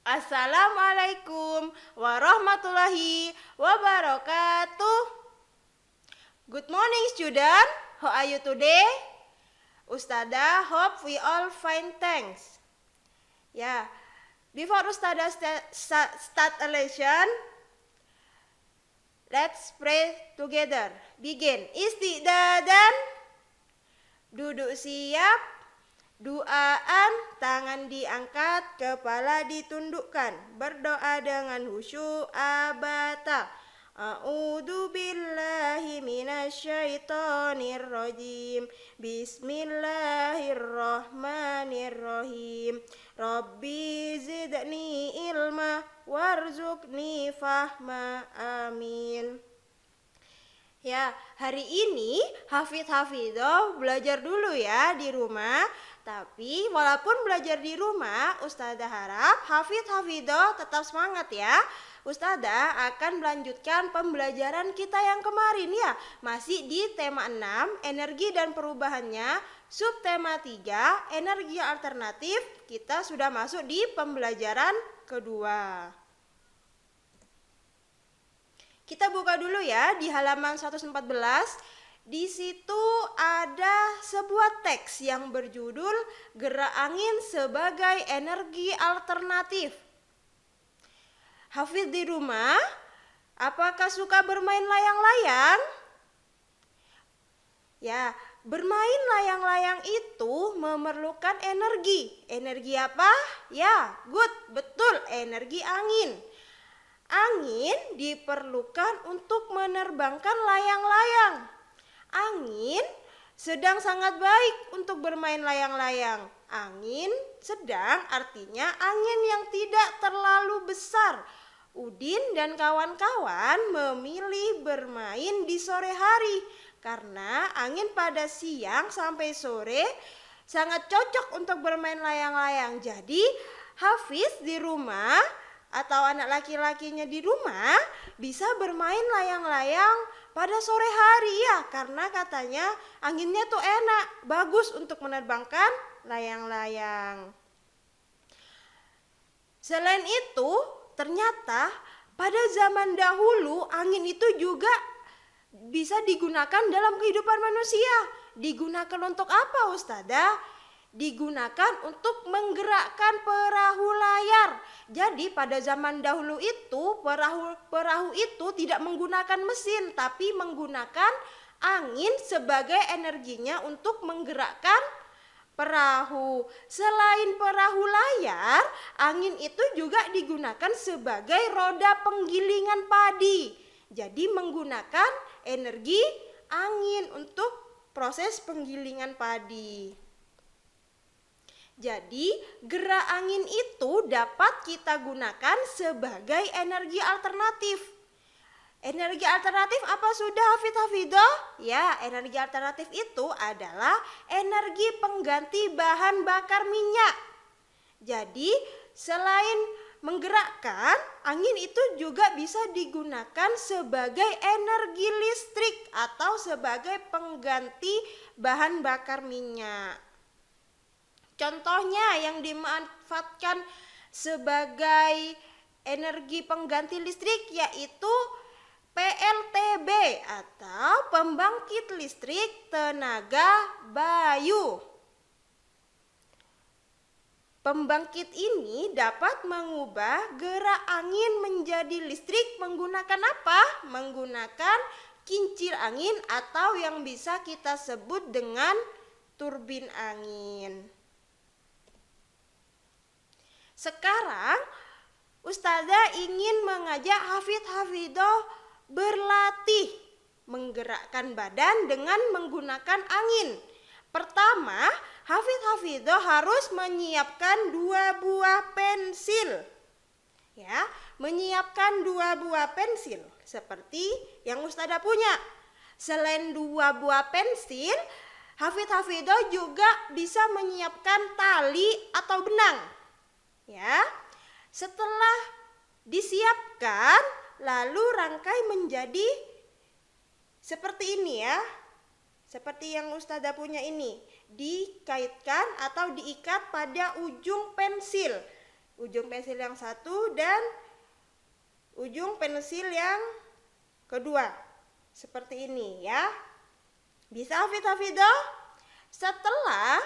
Assalamualaikum warahmatullahi wabarakatuh. Good morning student. How are you today? Ustadzah hope we all fine, thanks. Ya, before Ustadzah start a lesson, let's pray together. Begin. Istiqdadan. Duduk siap. Duaan, tangan diangkat, kepala ditundukkan. Berdoa dengan khusyuk abata. A'udzu billahi minasyaitonir rajim. Bismillahirrahmanirrahim. Rabbi zidni ilma warzuqni fahma. Amin. Ya, hari ini Hafidz-Hafidzoh belajar dulu ya di rumah. Tapi walaupun belajar di rumah, Ustadzah harap Hafidz-Hafidzoh tetap semangat ya. Ustadzah akan melanjutkan pembelajaran kita yang kemarin ya. Masih di tema 6, energi dan perubahannya. Subtema 3, energi alternatif. Kita sudah masuk di pembelajaran kedua. Kita buka dulu ya di halaman 114. Di situ ada sebuah teks yang berjudul Gerak Angin sebagai Energi Alternatif. Hafidz di rumah, apakah suka bermain layang-layang? Ya, bermain layang-layang itu memerlukan energi. Energi apa? Ya, betul, energi angin. Angin diperlukan untuk menerbangkan layang-layang. Angin sedang sangat baik untuk bermain layang-layang. Angin sedang artinya angin yang tidak terlalu besar. Udin dan kawan-kawan memilih bermain di sore hari karena angin pada siang sampai sore sangat cocok untuk bermain layang-layang. Jadi Hafidz di rumah atau anak laki-lakinya di rumah bisa bermain layang-layang pada sore hari ya, karena katanya anginnya tuh enak, bagus untuk menerbangkan layang-layang. Selain itu, ternyata pada zaman dahulu angin itu juga bisa digunakan dalam kehidupan manusia. Digunakan untuk apa, Ustadzah? Digunakan untuk menggerakkan perahu layar. Jadi pada zaman dahulu itu perahu itu tidak menggunakan mesin, tapi menggunakan angin sebagai energinya untuk menggerakkan perahu. Selain perahu layar, angin itu juga digunakan sebagai roda penggilingan padi. Jadi menggunakan energi angin untuk proses penggilingan padi. Jadi, gerak angin itu dapat kita gunakan sebagai energi alternatif. Energi alternatif apa sudah Hafidz-Hafidzoh? Ya, energi alternatif itu adalah energi pengganti bahan bakar minyak. Jadi, selain menggerakkan, angin itu juga bisa digunakan sebagai energi listrik atau sebagai pengganti bahan bakar minyak. Contohnya yang dimanfaatkan sebagai energi pengganti listrik yaitu PLTB atau pembangkit listrik tenaga bayu. Pembangkit ini dapat mengubah gerak angin menjadi listrik menggunakan apa? Menggunakan kincir angin atau yang bisa kita sebut dengan turbin angin. Sekarang Ustadzah ingin mengajak Hafidz-Hafidzoh berlatih menggerakkan badan dengan menggunakan angin. Pertama, Hafidz-Hafidzoh harus menyiapkan 2 buah pensil. Ya, menyiapkan 2 buah pensil seperti yang Ustadzah punya. Selain 2 buah pensil, Hafidz-Hafidzoh juga bisa menyiapkan tali atau benang. Ya, setelah disiapkan, lalu rangkai menjadi seperti ini ya. Seperti yang Ustadzah punya ini. Dikaitkan atau diikat pada ujung pensil. ujung pensil yang satu dan ujung pensil yang kedua. Seperti ini ya. Bisa hafid-hafidah? Setelah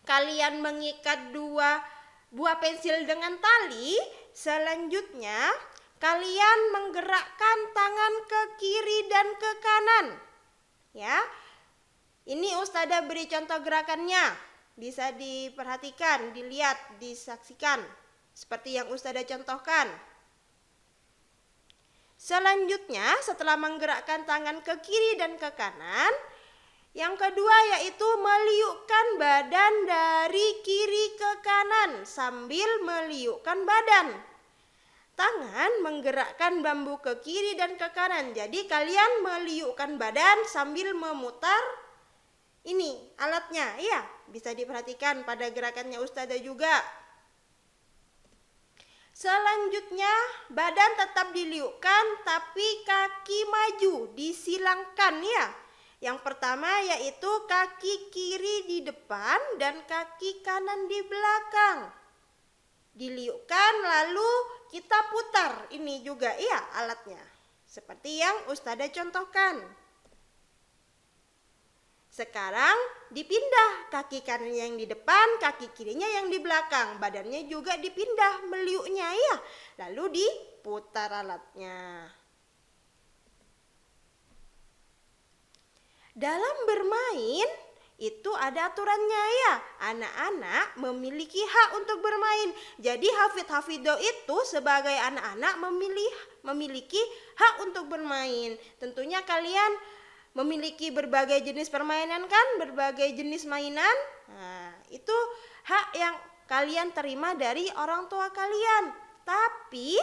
kalian mengikat dua buah pensil dengan tali, selanjutnya kalian menggerakkan tangan ke kiri dan ke kanan. Ya. Ini Ustazah beri contoh gerakannya. Bisa diperhatikan, dilihat, disaksikan seperti yang Ustazah contohkan. Selanjutnya, setelah menggerakkan tangan ke kiri dan ke kanan, yang kedua yaitu meliukkan badan dari kiri ke kanan sambil meliukkan badan. Tangan menggerakkan bambu ke kiri dan ke kanan. Jadi kalian meliukkan badan sambil memutar ini alatnya. Ya, bisa diperhatikan pada gerakannya Ustazah juga. Selanjutnya badan tetap diliukkan tapi kaki maju, disilangkan ya. Yang pertama yaitu kaki kiri di depan dan kaki kanan di belakang. Diliukkan lalu kita putar ini juga ya alatnya. Seperti yang Ustazah contohkan. Sekarang dipindah kaki kanan yang di depan, kaki kirinya yang di belakang. Badannya juga dipindah meliuknya ya. Lalu diputar alatnya. Dalam bermain itu ada aturannya ya. Anak-anak memiliki hak untuk bermain. Jadi hafid-hafidah itu sebagai anak-anak memiliki hak untuk bermain. Tentunya kalian memiliki berbagai jenis permainan kan, berbagai jenis mainan. Nah, itu hak yang kalian terima dari orang tua kalian. Tapi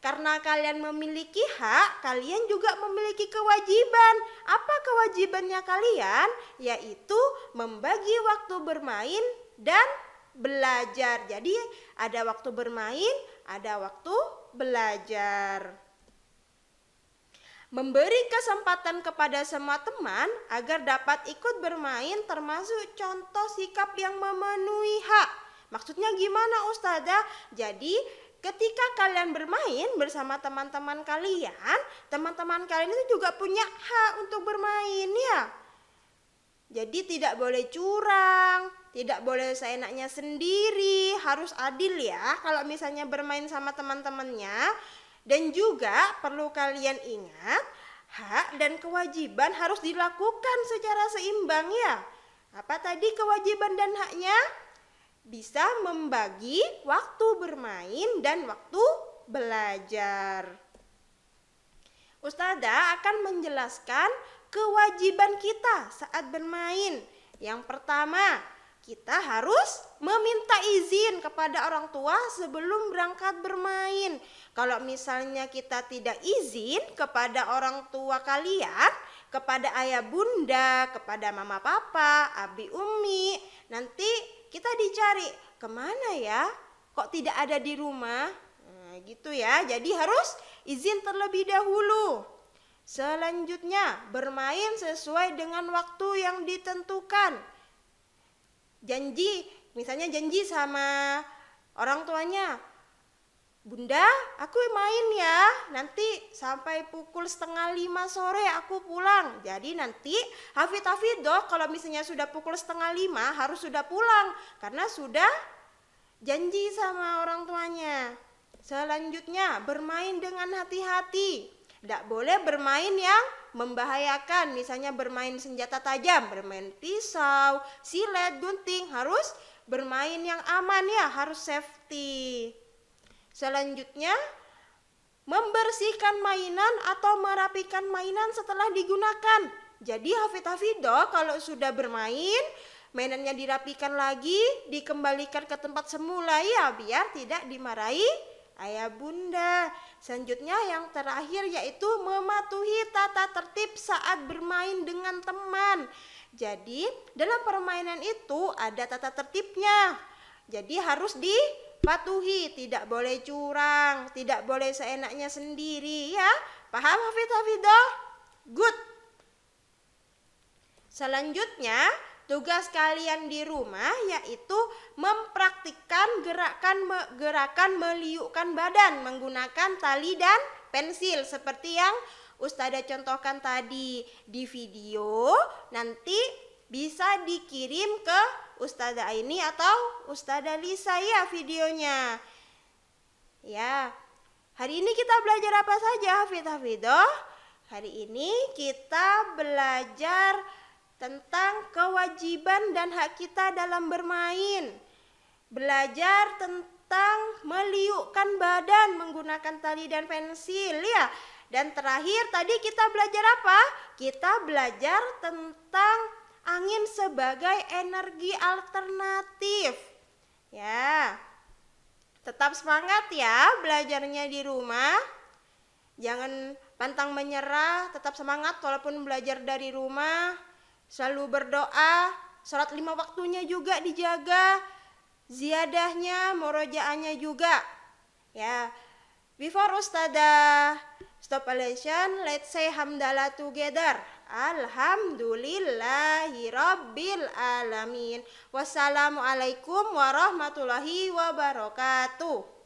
karena kalian memiliki hak, kalian juga memiliki kewajiban. Apa kewajibannya kalian? Yaitu membagi waktu bermain dan belajar. Jadi ada waktu bermain, ada waktu belajar. Memberi kesempatan kepada semua teman agar dapat ikut bermain termasuk contoh sikap yang memenuhi hak. Maksudnya gimana Ustazah? Jadi ketika kalian bermain bersama teman-teman kalian itu juga punya hak untuk bermain ya. Jadi tidak boleh curang, tidak boleh seenaknya sendiri, harus adil ya kalau misalnya bermain sama teman-temannya. Dan juga perlu kalian ingat, hak dan kewajiban harus dilakukan secara seimbang ya. Apa tadi kewajiban dan haknya? Bisa membagi waktu bermain dan waktu belajar. Ustazah akan menjelaskan kewajiban kita saat bermain. Yang pertama, kita harus meminta izin kepada orang tua sebelum berangkat bermain. Kalau misalnya kita tidak izin kepada orang tua kalian, kepada ayah bunda, kepada mama papa, abi umi, nanti kita dicari, kemana ya? Kok tidak ada di rumah? Nah, gitu ya, jadi harus izin terlebih dahulu. Selanjutnya, bermain sesuai dengan waktu yang ditentukan. Misalnya janji sama orang tuanya, Bunda, aku main ya, nanti sampai pukul 4:30 sore aku pulang. Jadi nanti hafid-hafidah kalau misalnya sudah pukul 4:30 harus sudah pulang, karena sudah janji sama orang tuanya. Selanjutnya, bermain dengan hati-hati. Tidak boleh bermain yang membahayakan, misalnya bermain senjata tajam, bermain pisau, silet, gunting, harus bermain yang aman ya, harus safety. Selanjutnya, membersihkan mainan atau merapikan mainan setelah digunakan. Jadi hafid-hafidah kalau sudah bermain, mainannya dirapikan lagi, dikembalikan ke tempat semula ya, biar tidak dimarahi ayah bunda. Selanjutnya yang terakhir yaitu mematuhi tata tertib saat bermain dengan teman. Jadi dalam permainan itu ada tata tertibnya. Jadi harus dipatuhi, tidak boleh curang, tidak boleh seenaknya sendiri ya. Paham hafid-hafidah? Good. Selanjutnya tugas kalian di rumah yaitu mempraktikkan gerakan meliukkan badan menggunakan tali dan pensil seperti yang Ustazah contohkan tadi di video. Nanti bisa dikirim ke Ustazah Aini atau Ustazah Lisa ya videonya. Ya, hari ini kita belajar apa saja Hafidh-Hafidhoh? Hari ini kita belajar tentang kewajiban dan hak kita dalam bermain. Belajar tentang meliukkan badan menggunakan tali dan pensil ya. Dan terakhir tadi kita belajar apa? Kita belajar tentang angin sebagai energi alternatif. Ya. Tetap semangat ya belajarnya di rumah. Jangan pantang menyerah, tetap semangat walaupun belajar dari rumah. Selalu berdoa, sholat 5 waktunya juga dijaga. Ziyadahnya, murojaahnya juga. Ya. Before Ustazah stop lesson, let's say hamdalah together. Alhamdulillahi Rabbil Alamin. Wassalamualaikum warahmatullahi wabarakatuh.